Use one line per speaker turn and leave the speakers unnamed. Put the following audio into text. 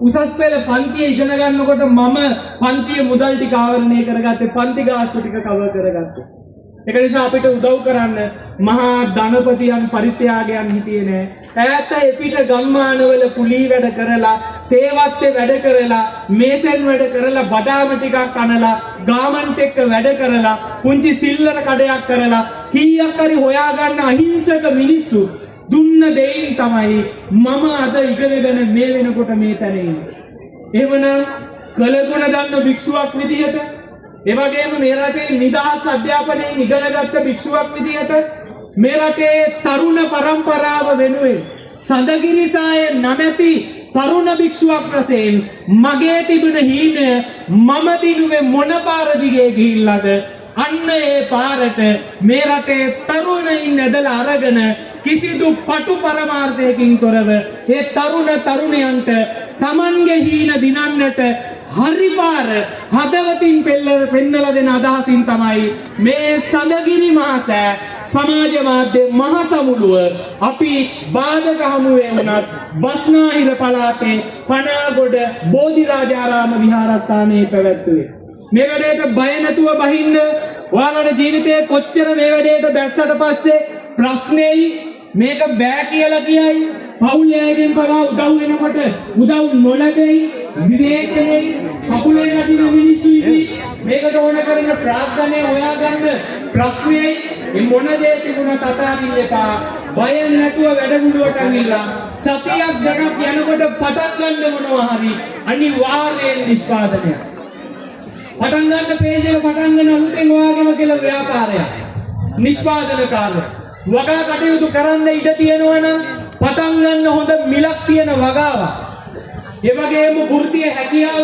උසස් පෙළ පන්තියේ ඉගෙන ගන්නකොට මම පන්තියේ මුදල් ටික ආවරණය කරගත්තේ, පන්ති ගාස්තු ටික කවර් කරගත්තේ. ඒක නිසා අපිට උදව් කරන්න මහා ධනපතියන් පරිත්‍යාගයන් හිටියේ නෑ. ඈත එපිට ගම්මානවල කුලී වැඩ කරලා, තේවත්තේ වැඩ කරලා, මේසෙන් වැඩ කරලා, බදාම ටිකක් කනලා, ගාමන්ට් එක්ක වැඩ කරලා, පුංචි සිල්ලර කඩයක් කරලා කීයක් හරි හොයාගන්න අහිංසක මිනිස්සු දුන්න දෙයින් තමයි මම අද ඉගෙනගෙන මේ වෙනකොට මේ තැන ඉන්නේ. එහෙමනම් කළගුණ දන්න භික්ෂුවක් විදිහට, ඒ වගේම මේ රටේ නිදහස් අධ්‍යාපනයෙන් ඉගෙනගත්ත භික්ෂුවක් විදිහට මේ රටේ තරුණ පරම්පරාව වෙනුවෙන් සඳගිරිසායේ නැමැති තරුණ භික්ෂුවක් වශයෙන් මගේ තිබුණ හීන මම දිනුවේ මොන පාර දිගේ ගිහිල්ලාද අන්න ඒ පාරට මේ රටේ තරුණයින් ඇදලා අරගෙන කිසිදු පටු පරමාර්ථයකින් තොරව ඒ තරුණ තරුණයන්ට Tamange හීන දිනන්නට හරි පාර හදවතින් පෙන්නලා දෙන අදහසින් තමයි මේ සඳගිරි මාසෑ සමාජ මාධ්‍ය මහසමුළුව අපි බාධක හමුවේ වුණත් බස්නාහිර පළාතේ පනාගොඩ බෝධිරාජාරාම විහාරස්ථානයේ පැවැත්වුවේ. මේ වැඩේට බය නැතුව බහින්න. ඔයාලගේ ජීවිතේ කොච්චර මේ වැඩේට බැස්සට පස්සේ ප්‍රශ්නේයි මේක බෑ කියලා කියයි, පවුලයෙන් පවා උදව් වෙනකොට උදව් නොලැබෙයි, විවේචනයේ කකුලේ නැතිව මිනිස්සු ඉති මේකට ඕන කරන ප්‍රාර්ථනාවේ හොයාගන්න ප්‍රශ්නේ මොන දේ තිබුණත් අතාරින්න එපා. බය නැතුව වැඩමුළුවට ඇවිල්ලා සතියක් දෙකක් යනකොට පටන් ගන්න මොනවා හරි අනිවාර්යෙන් නිෂ්පාදනයක්. පටන් ගන්න පේජ් එක පටන් ගන්න අලුතෙන් ඔයාගේම කියලා ව්‍යාපාරයක්. නිෂ්පාදන කාර්ය. වගා කටයුතු කරන්න ඉඩ තියෙනවා නම් පටන් ගන්න හොඳ මිලක් තියෙන වගාවක්. ඒ වගේම වෘත්තීය හැකියාව